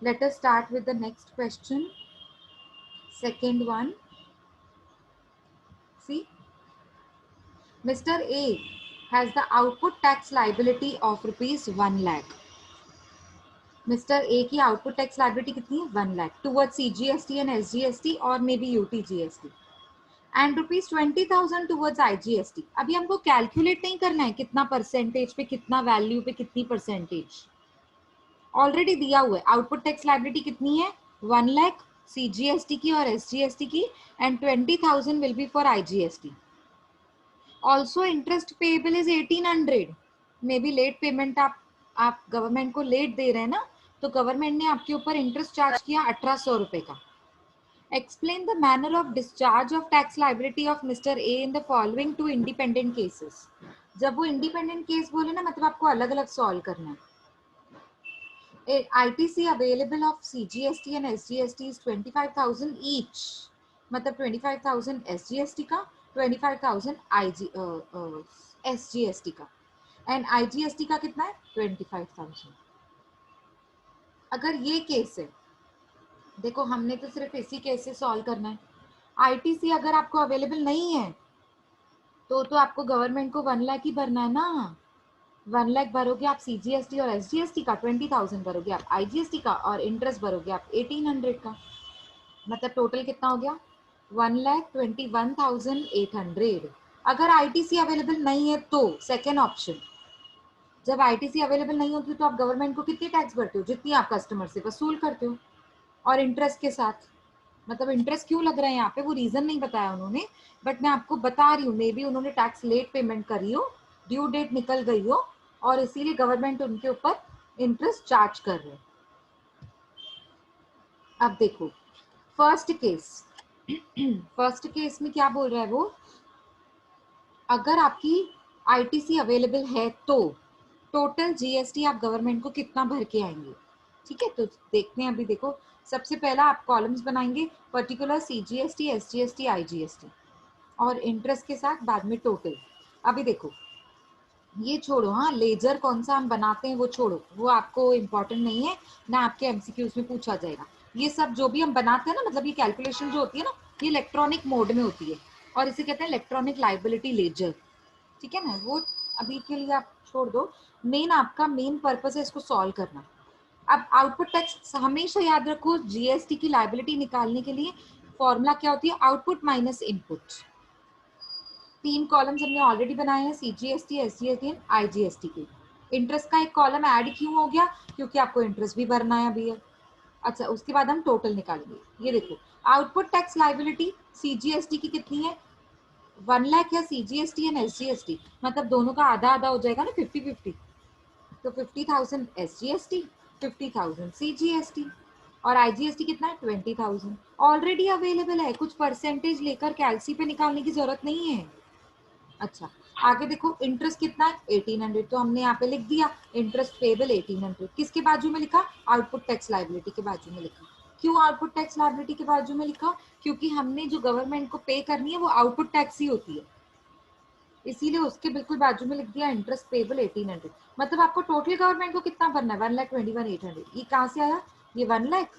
Let us start with the next question. Second one. See, Mr. A has the output tax liability of rupees 1 lakh. Mister A की output tax liability कितनी है 1 lakh toward CGST and SGST और may be UTGST and rupees 20,000 towards IGST. अभी हमको calculate नहीं करना है कितना परसेंटेज पे, कितना वैल्यू पे, कितनी परसेंटेज, ऑलरेडी दिया हुआ है. आउटपुट टैक्स लाइबिलिटी कितनी है 1 लाख CGST की और SGST की and 20,000 will be for IGST. Also interest payable is 1800. May be late payment आप गवर्नमेंट को लेट दे रहे हैं ना, तो गवर्नमेंट ने आपके ऊपर इंटरेस्ट चार्ज किया 1800 रुपए का. Explain the manner of discharge of tax liability of mister A in the following two independent cases. जब वो इंडिपेंडेंट केस बोले ना, मतलब आपको अलग अलग सॉल्व करना है. ITC available of CGST and SGST is 25,000 each. मतलब 25,000 SGST का, 25,000 SGST का, एंड IGST का कितना है 25,000. अगर ये केस है, देखो हमने तो सिर्फ इसी केस से सॉल्व करना है. ITC अगर आपको अवेलेबल नहीं है तो आपको गवर्नमेंट को 1 लाख ही भरना है ना. 1 लाख भरोगे आप CGST और SGST का, 20,000 भरोगे आप IGST का और इंटरेस्ट भरोगे आप 1800 का. मतलब टोटल कितना हो गया 1,21,800. अगर ITC अवेलेबल नहीं है तो सेकेंड ऑप्शन, जब ITC अवेलेबल नहीं होती तो आप गवर्नमेंट को कितनी टैक्स भरते हो जितनी आप कस्टमर से वसूल करते हो, और इंटरेस्ट के साथ. मतलब इंटरेस्ट क्यों लग रहा है यहाँ पे वो रीजन नहीं बताया उन्होंने, बट मैं आपको बता रही हूँ. मे बी उन्होंने टैक्स लेट पेमेंट करी हो, ड्यू डेट निकल गई हो, और इसीलिए गवर्नमेंट उनके ऊपर इंटरेस्ट चार्ज कर रहे. अब देखो फर्स्ट केस. फर्स्ट केस में क्या बोल रहा है वो, अगर आपकी ITC अवेलेबल है तो टोटल GST आप गवर्नमेंट को कितना भर के आएंगे. ठीक है, तो देखते हैं. अभी देखो सबसे पहला आप कॉलम्स बनाएंगे, पर्टिकुलर CGST, SGST, IGST और इंटरेस्ट के साथ बाद में टोटल. अभी देखो ये छोड़ो, हाँ लेजर कौन सा हम बनाते हैं वो छोड़ो, वो आपको इम्पोर्टेंट नहीं है ना, आपके MCQs में पूछा जाएगा. ये सब जो भी हम बनाते हैं ना, मतलब ये कैलकुलेशन जो होती है ना, ये इलेक्ट्रॉनिक मोड में होती है और इसे कहते हैं इलेक्ट्रॉनिक लाइबिलिटी लेजर. ठीक है ना, वो अभी के लिए आप छोड़ दो. मेन आपका मेन पर्पस है इसको सॉल्व करना. अब आउटपुट टैक्स हमेशा याद रखो, GST की लाइबिलिटी निकालने के लिए फॉर्मूला क्या होती है, आउटपुट माइनस इनपुट. 3 कॉलम्स हमने ऑलरेडी बनाए हैं, CGST, SGST एंड IGST के. इंटरेस्ट का एक कॉलम ऐड क्यों हो गया, क्योंकि आपको इंटरेस्ट भी भरना है अभी. अच्छा, उसके बाद हम टोटल निकालेंगे. ये देखो आउटपुट टैक्स लाइबिलिटी CGST की कितनी है 1 लाख या CGST एंड SGST, मतलब दोनों का आधा आधा हो जाएगा ना 50-50. तो 50,000 SGST, 50,000 CGST और IGST कितना है 20,000. ऑलरेडी अवेलेबल है, कुछ परसेंटेज लेकर कैलसी पे निकालने की जरूरत नहीं है. अच्छा आगे देखो इंटरेस्ट कितना है 1800, तो हमने यहाँ पे लिख दिया इंटरेस्ट पेबल 1800. किसके बाजू में लिखा, आउटपुट टैक्स लाइबिलिटी के बाजू में लिखा. क्यों आउटपुट टैक्स लाइबिलिटी के बाजू में लिखा, क्योंकि हमने जो गवर्नमेंट को पे करनी है वो आउटपुट टैक्स ही होती है, इसीलिए उसके बिल्कुल बाजू में लिख दिया इंटरेस्ट पेबल 1800. मतलब आपको टोटल गवर्नमेंट को कितना भरना है 1,21,800. ये कहाँ से आया, ये 1 लाख,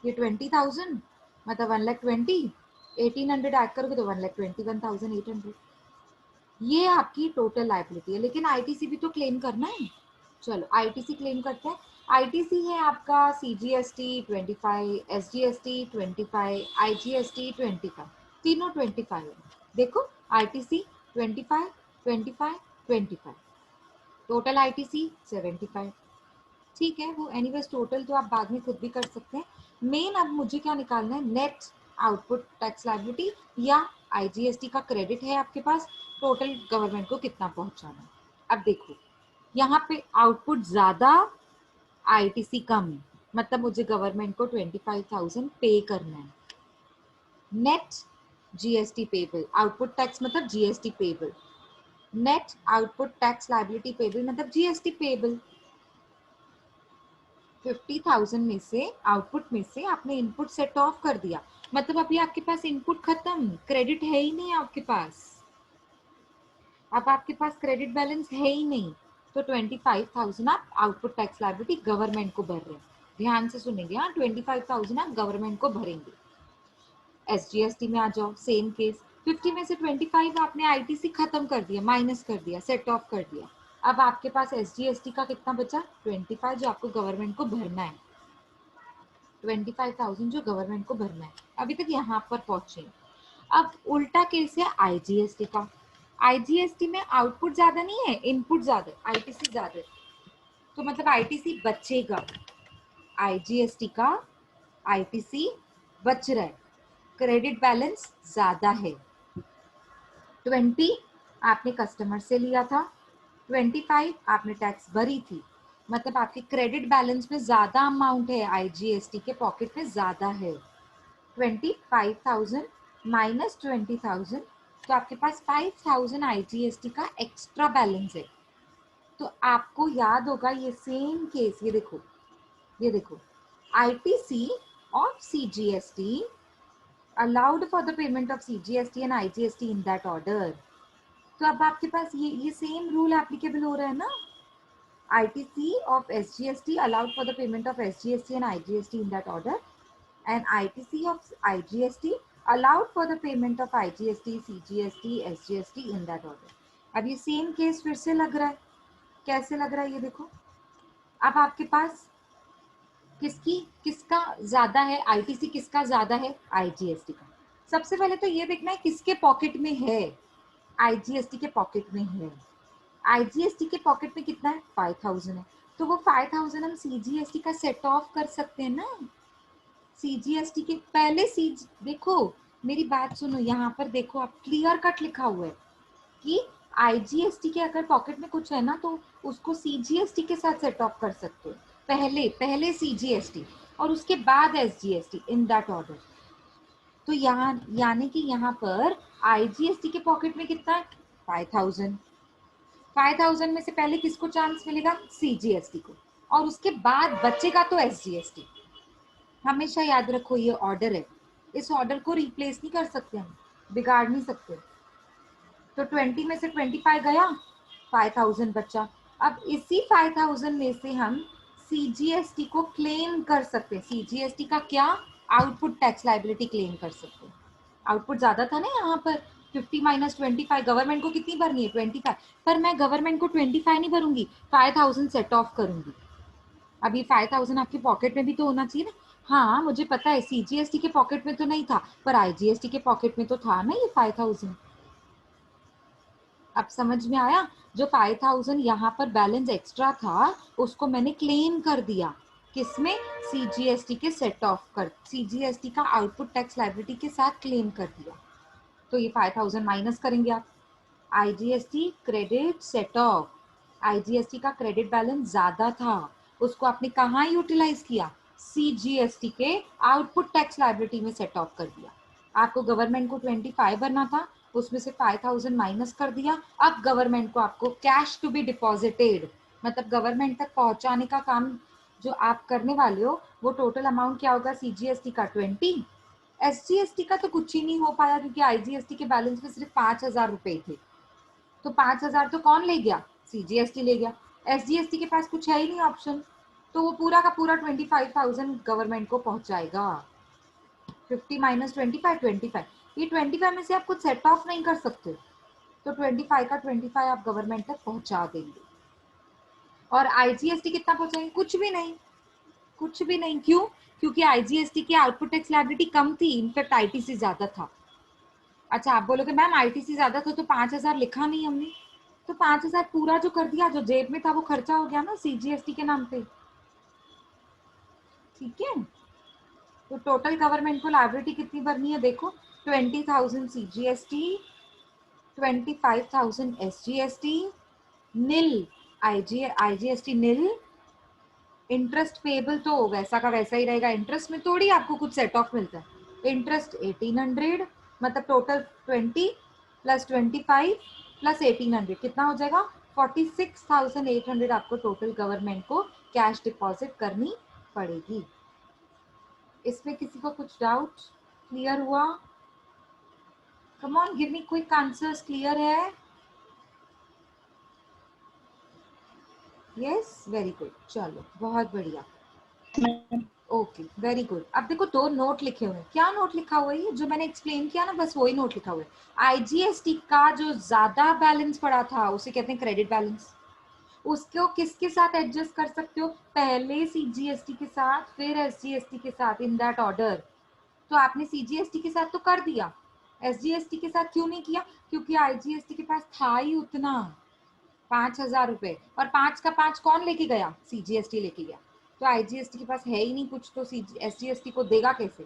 ये 20,000, मतलब 1,20,000. 1800 ऐड करोगे तो 1,21,800. ये आपकी टोटल लाइबिलिटी है. लेकिन ITC भी तो क्लेम करना है. चलो ITC क्लेम करते हैं. ITC है आपका CGST 25, SGST 25, IGST 25, तीनों 25 है. देखो ITC 25, 25, 25, टोटल ITC 75. ठीक है, वो एनीवेज टोटल तो आप बाद में खुद भी कर सकते हैं. मेन अब मुझे क्या निकालना है, नेट आउटपुट टैक्स लायबिलिटी या IGST का क्रेडिट है आपके पास, टोटल गवर्नमेंट को कितना पहुंचाना है. अब देखो यहाँ पे आउटपुट ज्यादा ITC कम, मतलब मुझे गवर्नमेंट को 25,000 पे करना है. Net GST payable, output tax मतलब GST payable, net output tax liability payable मतलब GST पेबल. 50,000 में से आउटपुट में से आपने इनपुट सेट ऑफ कर दिया, मतलब अभी आपके पास इनपुट खत्म, क्रेडिट है ही नहीं आपके पास. अब आपके पास क्रेडिट बैलेंस है ही नहीं, तो 25,000 आप आउटपुट टैक्स लायबिलिटी गवर्नमेंट को भर रहे हैं. ध्यान से सुनेंगे। हाँ, 25,000 आप गवर्नमेंट को भरेंगे। एसजीएसटी में आ जाओ, सेम केस। 50 में से 25 आपने आईटीसी खत्म कर दिया, माइनस कर दिया, सेट ऑफ कर दिया। अब आपके पास एसजीएसटी का कितना बचा? 25, जो आपको गवर्नमेंट को भरना है। 25,000 जो गवर्नमेंट को भरना है। अभी तक यहाँ पर पहुंचे। अब उल्टा केस है आईजीएसटी का। आईजीएसटी में आउटपुट ज्यादा नहीं है, इनपुट ज्यादा, आईटीसी ज्यादा है, तो मतलब आईटीसी बचेगा। आईजीएसटी का आईटीसी बच रहा है, क्रेडिट बैलेंस ज्यादा है। 20 आपने कस्टमर से लिया था, 25 आपने टैक्स भरी थी, मतलब आपके क्रेडिट बैलेंस में ज्यादा अमाउंट है, आईजीएसटी के पॉकेट में ज्यादा है। 25,000 माइनस 20,000, तो आपके पास 5,000 आईजीएसटी का एक्स्ट्रा बैलेंस है। तो आपको याद होगा ये सेम केस, ये देखो, ये देखो, ITC of CGST allowed for the payment of CGST and IGST in that order। तो अब आपके पास ये सेम रूल एप्लीकेबल हो रहा है ना। ITC of SGST allowed for the payment of SGST and IGST in that order, and ITC of IGST allowed for the payment of IGST, CGST, SGST in that order। अब ये same case फिर से लग रहा है। कैसे लग रहा है ये देखो। अब आपके पास किसका ज्यादा है? आईटीसी किसका ज्यादा है? आईजीएसटी का। सबसे पहले तो ये देखना है किसके पॉकेट में है। आईजीएसटी के पॉकेट में है। आईजीएसटी के पॉकेट में कितना है? 5,000 है, तो वो 5,000 हम सीजीएसटी का सेट ऑफ कर सकते हैं ना। सीजीएसटी के पहले देखो, मेरी बात सुनो, यहाँ पर देखो, आप क्लियर कट लिखा हुआ है कि आईजीएसटी के अगर पॉकेट में कुछ है ना, तो उसको सीजीएसटी के साथ सेट ऑफ कर सकते हो। पहले सीजीएसटी और उसके बाद एसजीएसटी, इन दैट ऑर्डर। तो यहाँ यानी कि यहाँ पर आईजीएसटी के पॉकेट में कितना है? 5,000। 5,000 में से पहले किसको चांस मिलेगा? सीजीएसटी को, और उसके बाद बचेगा तो एसजीएसटी। हमेशा याद रखो ये ऑर्डर है, इस ऑर्डर को रिप्लेस नहीं कर सकते, हम बिगाड़ नहीं सकते। तो 20 में से 25 गया, 5,000 बचा। अब इसी 5,000 में से हम सीजीएसटी को क्लेम कर सकते हैं। सीजीएसटी का क्या? आउटपुट टैक्स लाइबिलिटी क्लेम कर सकते हैं। आउटपुट ज्यादा था ना यहाँ पर, 50 माइनस 25, गवर्नमेंट को कितनी भरनी है? 25, पर मैं गवर्नमेंट को 25 नहीं भरूंगी, 5,000 सेट ऑफ करूंगी। अब ये 5,000 आपके पॉकेट में भी तो होना चाहिए ना। हाँ, मुझे पता है सीजीएसटी के पॉकेट में तो नहीं था, पर आईजीएसटी के पॉकेट में तो था ना ये 5,000। अब समझ में आया? जो 5,000 यहाँ पर बैलेंस एक्स्ट्रा था, उसको मैंने क्लेम कर दिया। किसमें? सीजीएसटी के सेट ऑफ कर, सीजीएसटी का आउटपुट टैक्स लाइबिलिटी के साथ क्लेम कर दिया। तो ये 5,000 माइनस करेंगे आप। IGST credit set of, IGST का क्रेडिट बैलेंस ज्यादा था, उसको आपने कहाँ यूटिलाइज किया? सीजीएसटी के आउटपुट टैक्स लाइबिलिटी में सेट ऑफ कर दिया। आपको गवर्नमेंट को 25 भरना था, उसमें से 5,000 माइनस कर दिया। अब गवर्नमेंट को आपको कैश टू बी डिपॉजिटेड, मतलब गवर्नमेंट तक पहुंचाने का काम जो आप करने वाले हो, वो टोटल अमाउंट क्या होगा? सीजीएसटी का 20, एसजीएसटी का तो कुछ ही नहीं हो पाया क्योंकि आईजीएसटी के बैलेंस में सिर्फ 5,000 रुपए थे। तो 5,000 तो कौन ले गया? सीजीएसटी ले गया। एसजीएसटी के पास कुछ है ही नहीं ऑप्शन, तो वो पूरा का पूरा 25,000 गवर्नमेंट को पहुंचाएगा। 50 माइनस 25, 25, ये 25 में से आप कुछ सेट ऑफ नहीं कर सकते, तो 25 का 25 आप गवर्नमेंट तक पहुंचा देंगे। और आईजीएसटी कितना पहुंचाएंगे? कुछ भी नहीं, कुछ भी नहीं। क्यों? क्योंकि आईजीएसटी की आउटपुट टैक्स लायबिलिटी कम थी, इनफैक्ट आईटीसी ज्यादा था। अच्छा, आप बोलोगे मैम आईटीसी ज्यादा था तो 5,000 लिखा नहीं हमने, तो 5,000 पूरा जो कर दिया, जो जेब में था वो खर्चा हो गया ना सीजीएसटी के नाम पे। ठीक है, तो टोटल गवर्नमेंट को लायबिलिटी कितनी भरनी है देखो, 20,000 सीजीएसटी, 25,000 एसजीएसटी, नील आईजीएसटी नील। इंटरेस्ट पेबल तो वैसा का वैसा ही रहेगा, इंटरेस्ट में थोड़ी आपको कुछ सेट ऑफ मिलता है। इंटरेस्ट 1,800, मतलब टोटल 20 प्लस 25 प्लस 1,800 कितना हो जाएगा? 46,800 आपको टोटल गवर्नमेंट को कैश डिपॉजिट करनी पड़ेगी। इसमें किसी को कुछ डाउट? क्लियर हुआ? Come on give me quick answers. Clear है? यस, वेरी गुड, चलो बहुत बढ़िया। Okay very good. अब देखो दो नोट लिखे हुए हैं, क्या नोट लिखा हुआ है? जो मैंने एक्सप्लेन किया ना, बस वही नोट लिखा हुआ है। आईजीएसटी का जो ज्यादा बैलेंस पड़ा था उसे कहते हैं क्रेडिट बैलेंस। उसको किसके साथ एडजस्ट कर सकते हो? पहले सीजीएसटी के साथ, फिर एसजीएसटी के साथ, इन दैट ऑर्डर। तो आपने सीजीएसटी के साथ तो कर दिया, एसजीएसटी के साथ क्यों नहीं किया? क्योंकि आईजीएसटी के पास था ही उतना 5,000 रुपए, और 5 का 5 कौन लेके गया? सीजीएसटी लेके गया। तो आईजीएसटी के पास है ही नहीं कुछ, तो एसजीएसटी को देगा कैसे,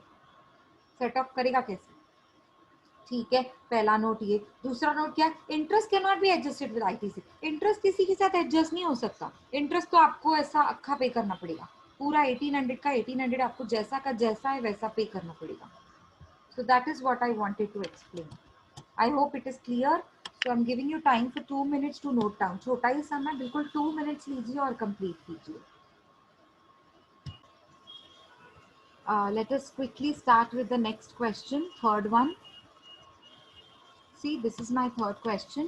सेट अप करेगा कैसे? ठीक है, पहला नोट ये। दूसरा नोट क्या है? Interest can not be adjusted with ITC. Interest किसी के साथ एडजस्ट नहीं हो सकता। इंटरेस्ट तो आपको ऐसा अक्खा पे करना पड़ेगा, पूरा 1800 का 1800 आपको जैसा का जैसा है वैसा पे करना पड़ेगा। So that is what I wanted to explain. I hope it is clear. So I'm giving you time for 2 minutes to note down. छोटा ही समय, बिल्कुल 2 minutes लीजिए और complete कीजिए. Let us quickly start with the next question, third one. See, this is my third question.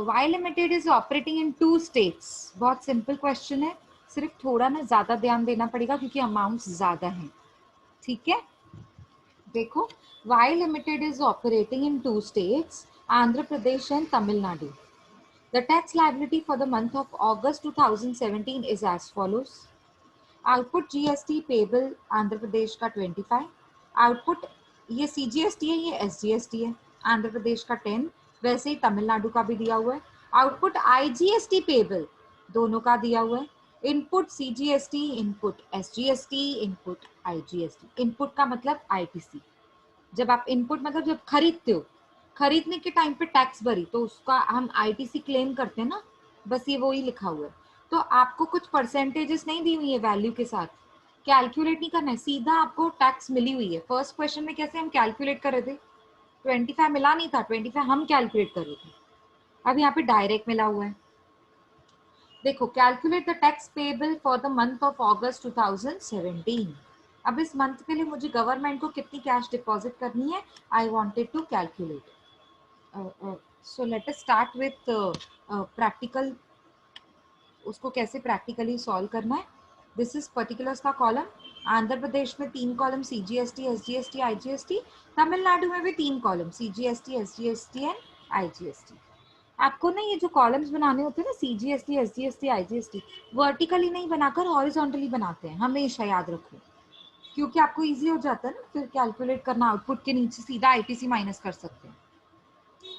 Y Limited is operating in 2 states. बहुत simple question है, सिर्फ थोड़ा ना ज़्यादा ध्यान देना पड़ेगा क्योंकि amounts ज़्यादा हैं. ठीक है, देखो, Y Limited is operating in 2 states, Andhra Pradesh and Tamil Nadu. The tax liability for the month of August 2017 is as follows. Output GST payable Andhra Pradesh का 25, output ये CGST है, ये SGST है, आंध्र प्रदेश का 10, वैसे ही तमिलनाडु का भी दिया हुआ है। आउटपुट IGST payable दोनों का दिया हुआ है। Input CGST, input SGST, input IGST। Input का मतलब ITC। जब आप इनपुट मतलब जब खरीदते हो, खरीदने के टाइम पे टैक्स भरी तो उसका हम आईटीसी क्लेम करते हैं ना, बस ये वही लिखा हुआ है। तो आपको कुछ परसेंटेजेस नहीं दी हुई है वैल्यू के साथ, कैलकुलेट नहीं करना है, सीधा आपको टैक्स मिली हुई है। फर्स्ट क्वेश्चन में कैसे हम कैलकुलेट कर रहे थे? 25 मिला नहीं था, 25 हम कैलकुलेट कर रहे थे, अब यहाँ पे डायरेक्ट मिला हुआ है। देखो, calculate the tax payable for the month of अगस्त 2017। अब इस मंथ के लिए मुझे गवर्नमेंट को कितनी कैश डिपॉजिट करनी है, I wanted to calculate. So let us start with practical. उसको कैसे प्रैक्टिकली सॉल्व करना है? दिस इज पर्टिकुलर्स का कॉलम। आंध्र प्रदेश में 3 column CGST, SGST, IGST. Tamil Nadu में भी 3 column CGST, SGST and IGST. आपको ना ये जो कॉलम्स बनाने होते हैं ना, सीजीएसटी, एसजीएसटी, आईजीएसटी, वर्टिकली नहीं बनाकर हॉरिजॉन्टली बनाते हैं, हमेशा याद रखो, क्योंकि आपको इजी हो जाता है ना फिर कैलकुलेट करना। आउटपुट के नीचे सीधा आईटीसी माइनस कर सकते हैं।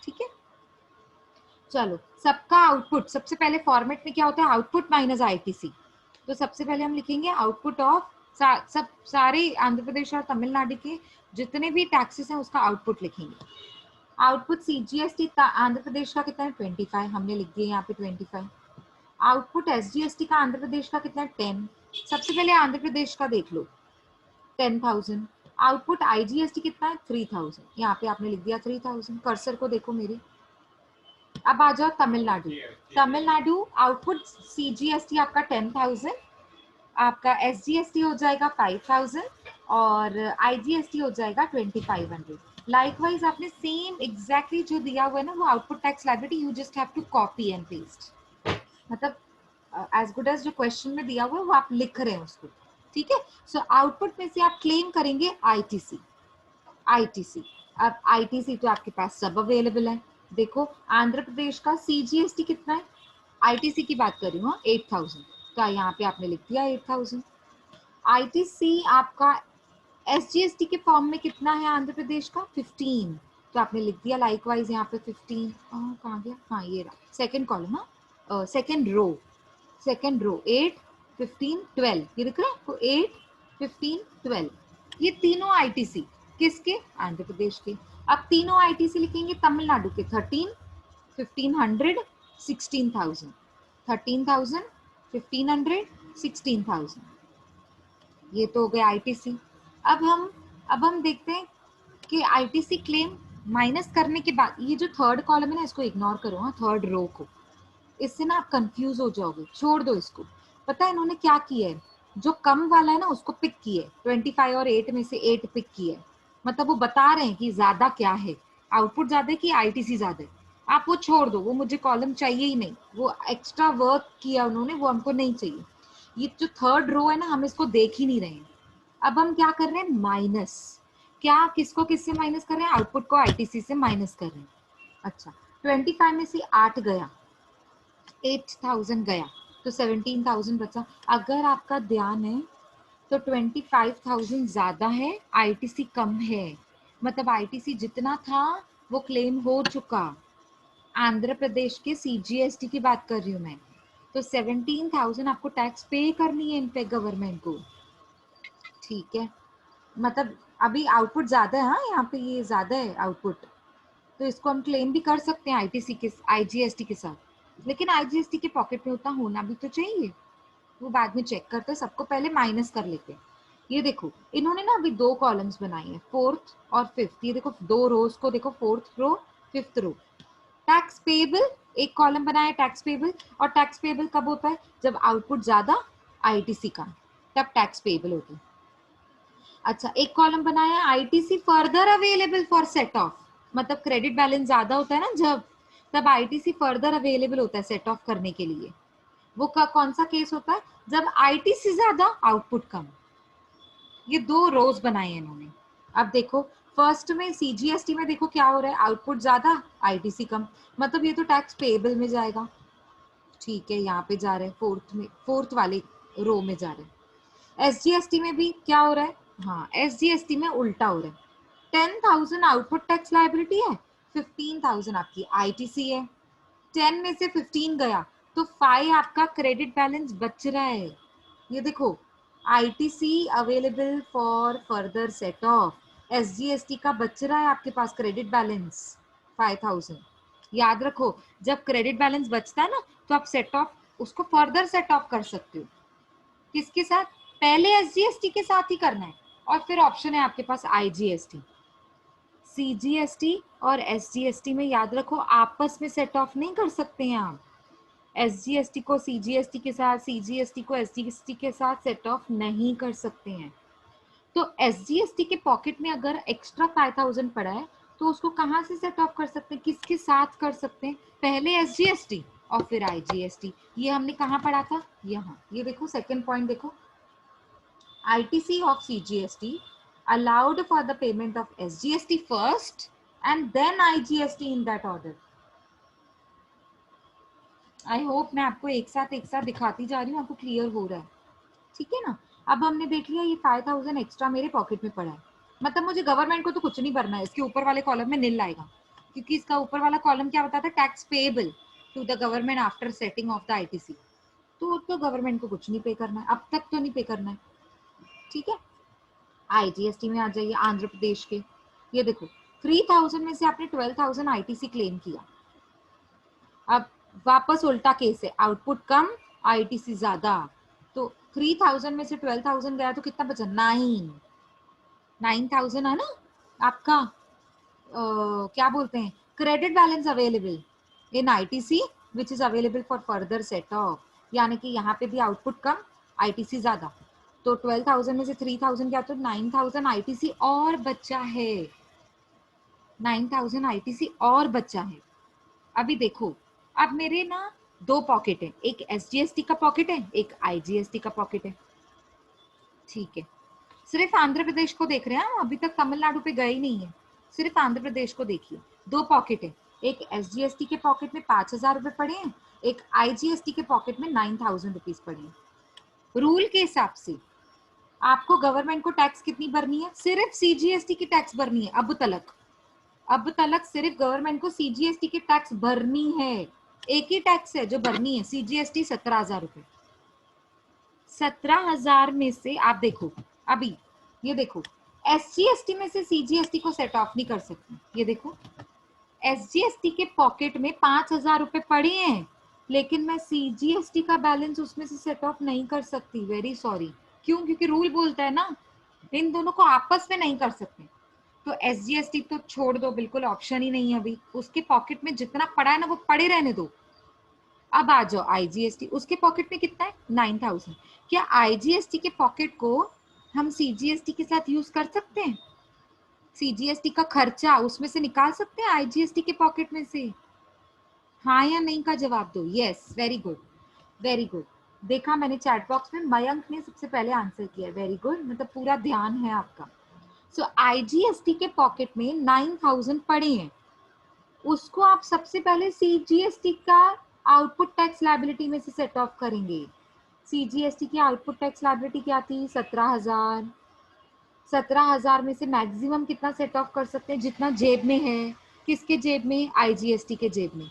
ठीक है, चलो, सबका आउटपुट सबसे पहले फॉर्मेट में क्या होता है? Output minus ITC. तो सबसे पहले हम लिखेंगे आउटपुट ऑफ सब सारे आंध्र प्रदेश और तमिलनाडु के जितने भी टैक्सेस हैं उसका आउटपुट लिखेंगे। आउटपुट सीजीएसटी आंध्र प्रदेश का कितना है? 25, हमने लिख दिया यहाँ पे 25। आउटपुट एसजीएसटी का आंध्र प्रदेश का कितना है? 10। सबसे पहले आंध्र प्रदेश का देख लो, 10,000। आउटपुट आईजीएसटी कितना है? 3,000। यहाँ पे आपने लिख दिया 3,000। कर्सर को देखो मेरे। अब आ जाओ तमिलनाडु। तमिलनाडु आउटपुट सीजीएसटी आपका 10,000, आपका एसजीएसटी हो जाएगा 5,000 और आईजीएसटी हो जाएगा 2,500। लाइकवाइज आपने सेम एग्जैक्टली जो दिया हुआ है ना वो output tax liability, you just have to copy and paste. मतलब एज गुड एज जो क्वेश्चन में दिया हुआ है वो आप लिख रहे हैं उसको। ठीक है, सो आउटपुट में से आप क्लेम करेंगे आईटीसी। आईटीसी, अब आईटीसी तो आपके पास सब अवेलेबल है। देखो, आंध्र प्रदेश का सीजीएसटी कितना है? आईटीसी की बात कर रही हूँ, 8,000, तो यहाँ पे आपने लिख दिया 8,000। आईटीसी आपका एसजीएसटी के फॉर्म में कितना है आंध्र प्रदेश का? 15, तो आपने लिख दिया लाइकवाइज यहाँ पे 15। कहाँ गया? हाँ, ये रहा सेकेंड कॉलम, हाँ सेकेंड रो, 8, 15, 12, ये दिख रहा है आपको? 8, 15, 12, ये तीनों आईटीसी किसके? आंध्र प्रदेश के। अब तीनों आईटीसी लिखेंगे तमिलनाडु के, 13, 1500, 16,000, 13,000, 1500, 16,000, ये तो हो गया आईटीसी। अब हम देखते हैं कि आईटीसी क्लेम माइनस करने के बाद ये जो थर्ड कॉलम है ना, इसको इग्नोर करो, हाँ, थर्ड रो को, इससे ना आप कंफ्यूज हो जाओगे, छोड़ दो इसको। पता है इन्होंने क्या किया है? जो कम वाला है ना उसको पिक किया है, 25 और 8 में से 8 पिक किया है, मतलब वो बता रहे हैं कि ज्यादा क्या है, आउटपुट ज्यादा है कि आईटीसी ज्यादा है। आप वो छोड़ दो, वो मुझे कॉलम चाहिए ही नहीं, वो एक्स्ट्रा वर्क किया उन्होंने, वो हमको नहीं चाहिए। ये जो थर्ड रो है ना, हम इसको देख ही नहीं रहे हैं। अब हम क्या कर रहे हैं, माइनस। क्या, किसको किससे माइनस कर रहे हैं, आउटपुट को आईटीसी से माइनस कर रहे हैं। अच्छा, 25 में से 8 गया, 8000 गया, तो 17000 बचा। अगर आपका ध्यान है तो 25,000 ज्यादा है, आईटीसी कम है। मतलब आईटीसी जितना था वो क्लेम हो चुका। आंध्र प्रदेश के सीजीएसटी की बात कर रही हूँ मैं। तो 17,000 आपको टैक्स पे करनी है इन पे गवर्नमेंट को। ठीक है, मतलब अभी आउटपुट ज्यादा है, हाँ यहाँ पे ये ज्यादा है आउटपुट, तो इसको हम क्लेम भी कर सकते हैं आईटीसी के, आईजीएसटी के साथ। लेकिन आईजीएसटी के पॉकेट में उतना होना भी तो चाहिए, वो बाद में चेक करते हैं, सबको पहले माइनस कर लेते हैं। ये देखो इन्होंने ना अभी 2 कॉलम्स बनाए हैं, 4th और 5th। ये देखो 2 रोज को देखो, 4th रो 5th रो। टैक्स पेबल एक कॉलम बनाया टैक्स पेबल, और टैक्स पेबल कब होता है, जब आउटपुट ज्यादा आईटीसी का, तब टैक्स पेबल होती है। अच्छा, एक कॉलम बनाया ITC further available for set of, मतलब क्रेडिट बैलेंस ज्यादा होता है ना जब, तब आईटीसी फर्दर अवेलेबल होता है सेट ऑफ करने के लिए। वो कौन सा केस होता है, जब आईटीसी ज्यादा आउटपुट कम। ये 2 रोज बनाए हैं इन्होंने। अब देखो फर्स्ट में सीजीएसटी में देखो क्या हो रहा है, आउटपुट ज्यादा आईटीसी कम, मतलब ये तो टैक्स पेएबल में जाएगा। ठीक है, यहाँ पे जा रहे हैं फोर्थ में, फोर्थ वाले रो में जा रहे हैं। एसजीएसटी में भी क्या हो रहा है, हाँ एसजीएसटी में उल्टा हो रहा है। 10,000 आउटपुट टैक्स लाइबिलिटी है, 15,000 आपकी आईटीसी है। 10 में से 15 गया तो 5 आपका क्रेडिट बैलेंस बच रहा है। ये देखो ITC available for further set of, SGST का बच रहा है आपके पास क्रेडिट बैलेंस 5,000। याद रखो, जब क्रेडिट बैलेंस बचता है ना, तो आप सेट ऑफ उसको फर्दर सेट ऑफ कर सकते हो। किसके साथ, पहले एसजीएसटी के साथ ही करना है, और फिर ऑप्शन है आपके पास आईजीएसटी। सीजीएसटी और एसजीएसटी में याद रखो आपस में सेट ऑफ नहीं कर सकते हैं आप। एसजीएसटी को सीजीएसटी के साथ, सीजीएसटी को एसजीएसटी के साथ सेट ऑफ नहीं कर सकते हैं। तो एसजीएसटी के पॉकेट में अगर एक्स्ट्रा 5,000 पड़ा है, तो उसको कहाँ से सेट ऑफ कर सकते हैं, किसके साथ कर सकते हैं, पहले एसजीएसटी और फिर आईजीएसटी। ये हमने कहाँ पढ़ा था, यहाँ। ये देखो सेकेंड पॉइंट देखो, ITC of CGST allowed for the payment of SGST first and then IGST in that order. I hope मैं आपको एक साथ दिखाती जा रही हूँ, आपको क्लियर हो रहा है, ठीक है ना। अब हमने देख लिया ये 5,000 एक्स्ट्रा मेरे पॉकेट में पड़ा है, मतलब मुझे गवर्नमेंट को तो कुछ नहीं भरना है, इसके ऊपर वाले कॉलम में नील आएगा, क्योंकि इसका ऊपर वाला कॉलम क्या बताता है, tax payable to the government after setting off the ITC. तो गवर्नमेंट को कुछ नहीं पे करना है, अब तक तो नहीं पे करना है, ठीक है। आईजीएसटी में आ जाइए आंध्र प्रदेश के। ये देखो 3,000 में से आपने 12,000 आईटीसी क्लेम किया। अब वापस उल्टा केस है, आउटपुट कम आईटीसी ज्यादा, तो 3,000 में से 12,000 गया तो कितना बचा, 9,000 है ना आपका, क्या बोलते हैं, credit balance available in ITC which is available for further set of. यानी कि यहाँ पे भी आउटपुट कम आईटीसी ज्यादा, तो 12,000 में से 3,000 क्या, तो 9,000 आईटीसी और बचा है, 9,000 आईटीसी और बचा है। अभी देखो, अब मेरे ना 2 पॉकेट है, एक एसजीएसटी का पॉकेट है, एक आईजीएसटी का पॉकेट है, ठीक है। सिर्फ आंध्र प्रदेश को देख रहे हैं, अभी तक तमिलनाडु पे गए ही नहीं है, सिर्फ आंध्र प्रदेश को देखिए। 2 पॉकेट है, एक एसजीएसटी के पॉकेट में 5,000 रुपए पड़े हैं, एक आईजीएसटी के पॉकेट में 9,000 रुपीज पड़े हैं। रूल के हिसाब से आपको गवर्नमेंट को टैक्स कितनी भरनी है, सिर्फ सीजीएसटी की टैक्स भरनी है। अब तलक सिर्फ गवर्नमेंट को सीजीएसटी की टैक्स भरनी है, एक ही टैक्स है जो भरनी है, सीजीएसटी 17,000 रुपए। 17,000 में से आप देखो, अभी ये देखो एसजीएसटी में से सीजीएसटी को सेट ऑफ नहीं कर सकते। ये देखो एसजीएसटी के पॉकेट में 5,000 रुपए पड़े हैं, लेकिन मैं सीजीएसटी का बैलेंस उसमें से सेट ऑफ नहीं कर सकती, वेरी सॉरी। क्यों, क्योंकि रूल बोलता है ना, इन दोनों को आपस में नहीं कर सकते। तो एसजीएसटी तो छोड़ दो, बिल्कुल ऑप्शन ही नहीं है अभी, उसके पॉकेट में जितना पड़ा है ना वो पड़े रहने दो। अब आ जाओ आईजीएसटी, उसके पॉकेट में कितना है, 9,000। क्या आईजीएसटी के पॉकेट को हम सीजीएसटी के साथ यूज कर सकते हैं, सीजीएसटी का खर्चा उसमें से निकाल सकते हैं आईजीएसटी के पॉकेट में से, हाँ या नहीं का जवाब दो। Yes, very good, very good. देखा मैंने चैट बॉक्स में मयंक ने सबसे पहले आंसर किया, वेरी गुड, मतलब पूरा ध्यान है आपका। सो आईजीएसटी के पॉकेट में 9000 पड़े हैं, उसको आप सबसे पहले सीजीएसटी का आउटपुट टैक्स लायबिलिटी में से सेट ऑफ करेंगे। सीजीएसटी की आउटपुट टैक्स लायबिलिटी क्या थी? 17,000। 17,000 में से मैक्सिमम कितना सेट ऑफ कर सकते हैं? जितना जेब में है। किसके जेब में? आईजीएसटी के जेब में।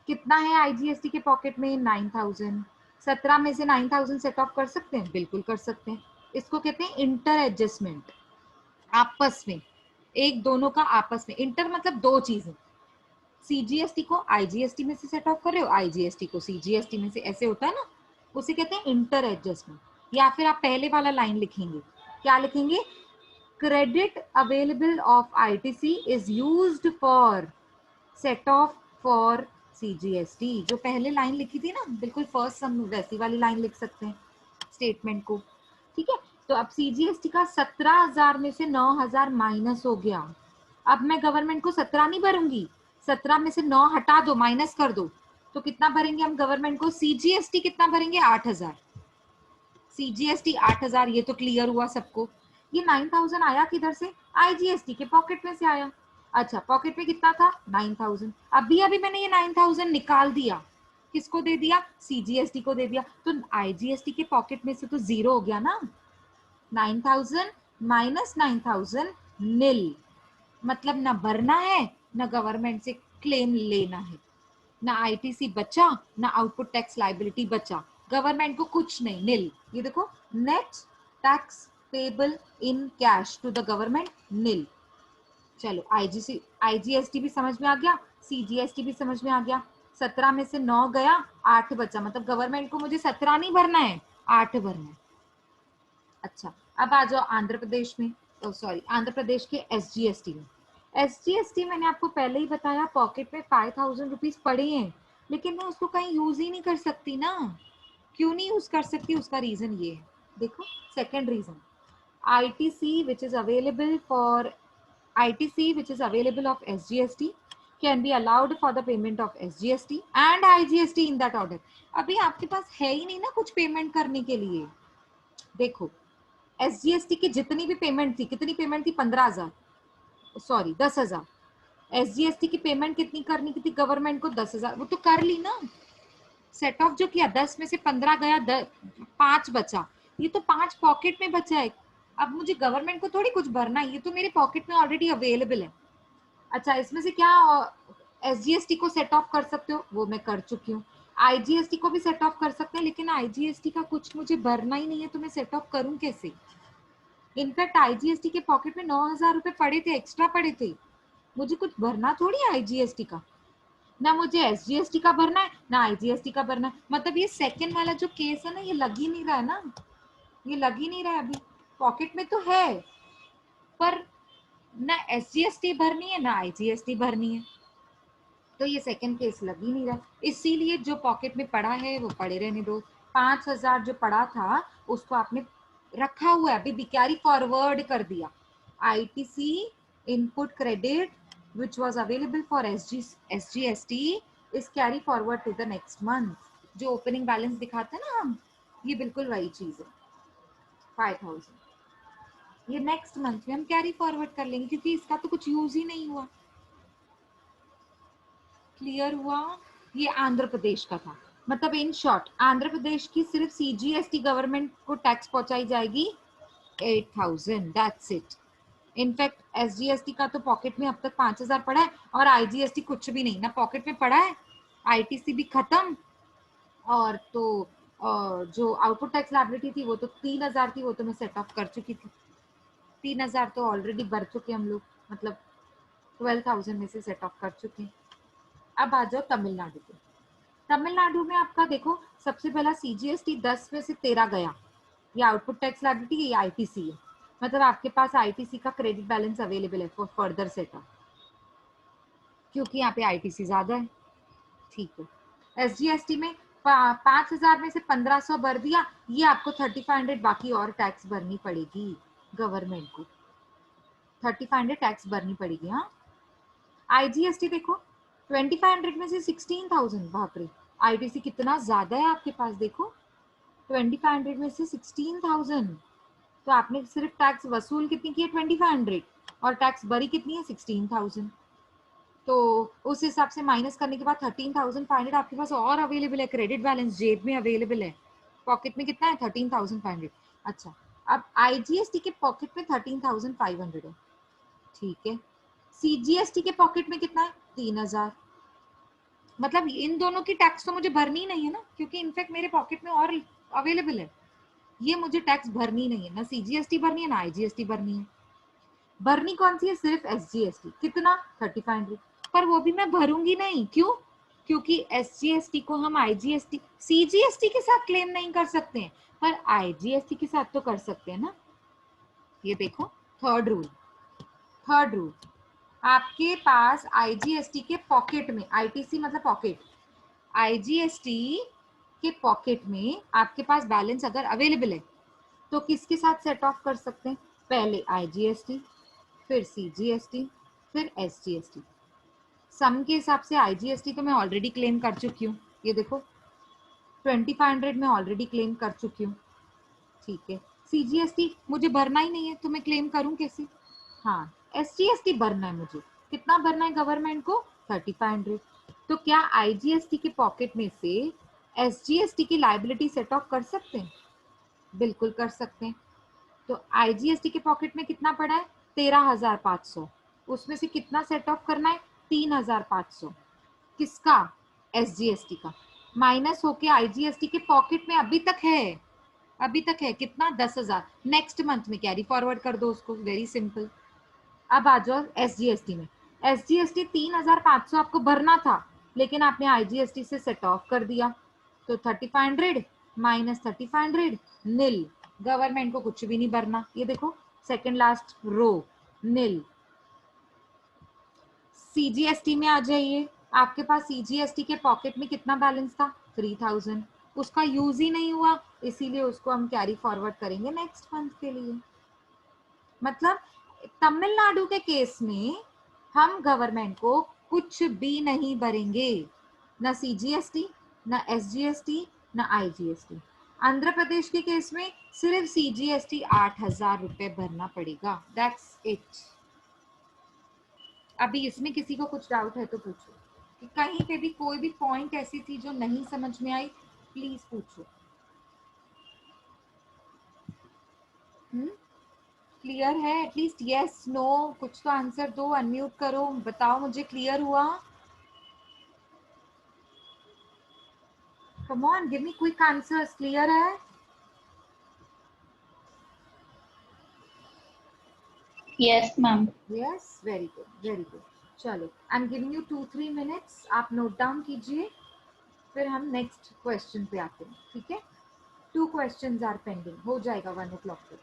कितना है आईजीएसटी के पॉकेट में? 9000। 17 में से 9000 सेट ऑफ कर सकते हैं? बिल्कुल कर सकते हैं। इसको कहते हैं इंटर एडजस्टमेंट, आपस में, एक दोनों का आपस में। इंटर मतलब दो चीजें, सीजीएसटी को आईजीएसटी में से सेट ऑफ कर रहे हो, आईजीएसटी को सीजीएसटी में से, ऐसे होता है ना, उसे कहते हैं इंटर एडजस्टमेंट। या फिर आप पहले वाला लाइन लिखेंगे, क्या लिखेंगे? Credit available of ITC is used for set of for CGST. जो पहले लाइन लिखी थी ना, बिल्कुल फर्स्ट सम, वैसी वाली लाइन लिख सकते हैं स्टेटमेंट को, ठीक है। तो अब सीजीएसटी का 17,000 में से 9,000 माइनस हो गया। अब मैं गवर्नमेंट को 17 नहीं भरूंगी, 17 में से 9 हटा दो, माइनस कर दो, तो कितना भरेंगे हम गवर्नमेंट को? सीजीएसटी कितना भरेंगे? 8,000। सीजीएसटी 8,000, ये तो क्लियर हुआ सबको। ये 9,000 आया किधर से? आईजीएसटी के पॉकेट में से आया। अच्छा, पॉकेट में कितना था? 9,000। अभी अभी मैंने ये 9,000 निकाल दिया, किसको दे दिया? सीजीएसटी को दे दिया। तो आईजीएसटी के पॉकेट में से तो जीरो हो गया ना। 9,000 माइनस 9,000 नील, मतलब ना भरना है ना गवर्नमेंट से क्लेम लेना है, ना आईटीसी बचा ना आउटपुट टैक्स लायबिलिटी बचा, गवर्नमेंट को कुछ नहीं, नील। ये देखो, net tax payable in cash to the government, nil. चलो, आईजीएसटी भी समझ में आ गया, सीजीएसटी भी समझ में आ गया। 17 में से 9 गया, 8 बचा, मतलब गवर्नमेंट को मुझे 17 नहीं भरना है, 8 भरना है। अच्छा, अब आ जाओ आंध्र प्रदेश में, सॉरी आंध्र प्रदेश के एसजीएसटी में। एसजीएसटी मैंने आपको पहले ही बताया, पॉकेट में 5,000 रुपीज पड़े हैं, लेकिन मैं उसको कहीं यूज ही नहीं कर सकती ना। क्यों नहीं यूज कर सकती? उसका रीजन ये है, देखो, second reason, ITC which is available for ITC which is available of SGST can be allowed for the payment of SGST and IGST in that order। अभी आपके पास है ही नहीं ना कुछ पेमेंट करने के लिए। देखो, SGST की जितनी भी पेमेंट थी, कितनी पेमेंट थी? 15,000, सॉरी 10,000। SGST की पेमेंट कितनी करनी थी गवर्नमेंट को? 10,000, वो तो कर ली ना, सेट ऑफ जो किया। 10 में से 15 गया, 5 बचा, ये तो 5 पॉकेट में बचा है। अब मुझे गवर्नमेंट को थोड़ी कुछ भरना है, ये तो मेरे पॉकेट में ऑलरेडी अवेलेबल है। अच्छा, इसमें से क्या एसजीएसटी को सेट ऑफ कर सकते हो? वो मैं कर चुकी हूँ। आईजीएसटी को भी सेट ऑफ कर सकते हैं, लेकिन आईजीएसटी का कुछ मुझे भरना ही नहीं है, तो मैं सेट ऑफ करूं कैसे? इनफैक्ट आईजीएसटी के पॉकेट में 9,000 रुपए पड़े थे, एक्स्ट्रा पड़े थे, मुझे कुछ भरना थोड़ी है आईजीएसटी का। ना मुझे एसजीएसटी का भरना है ना आईजीएसटी का भरना है। मतलब ये सेकेंड वाला जो केस है ना, ये लग ही नहीं रहा है ना, ये लग ही नहीं रहा है। अभी पॉकेट में तो है, पर ना एसजीएसटी भरनी है ना आईजीएसटी भरनी है, तो ये सेकंड केस लग ही नहीं रहा। इसीलिए जो पॉकेट में पड़ा है वो पड़े रहने दो। 5,000 जो पड़ा था उसको आपने रखा हुआ है, अभी भी कैरी फॉरवर्ड कर दिया। ITC input credit which was available for SGST is carry forward to the next month। जो ओपनिंग बैलेंस दिखाते हैं ना हम, ये बिल्कुल वही चीज है। 5,000 ये नेक्स्ट मंथ में हम कैरी फॉरवर्ड कर लेंगे, क्योंकि इसका तो कुछ यूज ही नहीं हुआ। क्लियर हुआ? ये आंध्र प्रदेश का था। मतलब इन शॉर्ट, आंध्र प्रदेश की सिर्फ सीजीएसटी गवर्नमेंट को टैक्स पहुंचाई जाएगी 8,000, दैट्स इट। इनफैक्ट एसजीएसटी का तो पॉकेट में अब तक 5,000 पड़ा है, और आईजीएसटी कुछ भी नहीं, ना पॉकेट में पड़ा है, आईटीसी भी खत्म, और तो जो आउटपुट टैक्स लायबिलिटी थी वो तो 3,000 थी, वो तो मैं सेट ऑफ कर चुकी थी। 3,000 तो ऑलरेडी भर चुके हम लोग, मतलब 12,000 में से सेट ऑफ कर चुके हैं। अब आ जाओ तमिलनाडु पे। तमिलनाडु में आपका देखो, सबसे पहला सीजीएसटी 10 में से 13 गया, ये आउटपुट टैक्स लायबिलिटी, ये आईटीसी है, मतलब आपके पास आईटीसी का क्रेडिट बैलेंस अवेलेबल है फॉर फर्दर सेटअप, क्योंकि यहाँ पे आईटीसी ज्यादा है, ठीक है। एसजीएसटी में 5,000 में से 1,500 भर दिया, ये आपको 3,500 बाकी और टैक्स भरनी पड़ेगी गवर्नमेंट को, 3,500 टैक्स भरनी पड़ेगी। हाँ, आईजीएसटी देखो, 2,500 में से 16,000, बाप रे, आईटीसी कितना ज्यादा है आपके पास, देखो 2500 में से 16,000, तो आपने सिर्फ टैक्स वसूल कितनी की है 2500, और टैक्स भरी कितनी है 16,000। तो उस हिसाब से माइनस करने के बाद 13,500 आपके पास और अवेलेबल है, क्रेडिट बैलेंस जेब में अवेलेबल है। पॉकेट में कितना है 13,500। अच्छा, अब आईजीएसटी के पॉकेट में 13,500 है, ठीक है। सीजीएसटी के पॉकेट में कितना है 3,000। मतलब इन दोनों की टैक्स तो मुझे भरनी नहीं है ना, क्योंकि इनफैक्ट मेरे पॉकेट में और अवेलेबल है। ये मुझे टैक्स भरनी नहीं है, ना सीजीएसटी भरनी है ना आईजीएसटी भरनी है। भरनी कौन सी है, सिर्फ एसजीएसटी। कितना 3500, पर वो भी मैं भरूंगी नहीं। क्यों? क्योंकि एसजीएसटी को हम आईजीएसटी सीजीएसटी के साथ क्लेम नहीं कर सकते हैं, पर आईजीएसटी के साथ तो कर सकते हैं ना। ये देखो थर्ड रूल, थर्ड रूल, आपके पास आईजीएसटी के पॉकेट में, आईटीसी मतलब पॉकेट, आईजीएसटी के पॉकेट में आपके पास बैलेंस अगर अवेलेबल है तो किसके साथ सेट ऑफ कर सकते हैं, पहले आईजीएसटी, फिर सीजीएसटी, फिर एसजीएसटी। सम के हिसाब से आईजीएसटी तो मैं ऑलरेडी क्लेम कर चुकी हूँ, ये देखो 2500 में ऑलरेडी क्लेम कर चुकी हूँ, ठीक है। सीजीएसटी मुझे भरना ही नहीं है तो मैं क्लेम करूँ कैसे? हाँ, एसजीएसटी भरना है मुझे। कितना भरना है गवर्नमेंट को? 3500। तो क्या आईजीएसटी के पॉकेट में से एसजीएसटी की लायबिलिटी सेट ऑफ कर सकते हैं? बिल्कुल कर सकते हैं। तो आईजीएसटी के पॉकेट में कितना पड़ा है 13,500, उसमें से कितना सेट ऑफ करना है 3,500। किसका? एसजीएसटी का। माइनस होके आईजीएसटी के पॉकेट में अभी तक है, अभी तक है कितना 10,000। नेक्स्ट मंथ में कैरी फॉरवर्ड कर दो उसको, वेरी सिंपल। अब आ जाओ एसजीएसटी में। एसजीएसटी 3,500 आपको भरना था, लेकिन आपने आईजीएसटी से सेट ऑफ कर दिया, तो 3500 माइनस 3500 नील। गवर्नमेंट को कुछ भी नहीं भरना, ये देखो सेकंड लास्ट रो नील। सीजीएसटी में आ जाइए, आपके पास सीजीएसटी के पॉकेट में कितना बैलेंस था 3,000, उसका यूज ही नहीं हुआ, इसीलिए उसको हम कैरी फॉरवर्ड करेंगे नेक्स्ट मंथ के लिए। मतलब तमिलनाडु के केस में हम गवर्नमेंट को कुछ भी नहीं भरेंगे, ना सीजीएसटी, ना एसजीएसटी, ना आईजीएसटी। आंध्र प्रदेश के केस में सिर्फ सीजीएसटी 8,000 रुपए भरना पड़ेगा, दैट्स इट। अभी इसमें किसी को कुछ डाउट है तो पूछो, कि कहीं पे भी कोई भी पॉइंट ऐसी थी जो नहीं समझ में आई, प्लीज पूछो। क्लियर है? एटलीस्ट यस नो कुछ तो आंसर दो, अनम्यूट करो, बताओ मुझे क्लियर हुआ। Come on, give me quick answers. Clear है? Yes ma'am. Yes, very good very good. चलो, I am giving you 2-3 minutes, आप नोट डाउन कीजिए, फिर हम नेक्स्ट क्वेश्चन पे आते हैं, ठीक है। 2 क्वेश्चंस आर पेंडिंग, हो जाएगा 1 o'clock तक।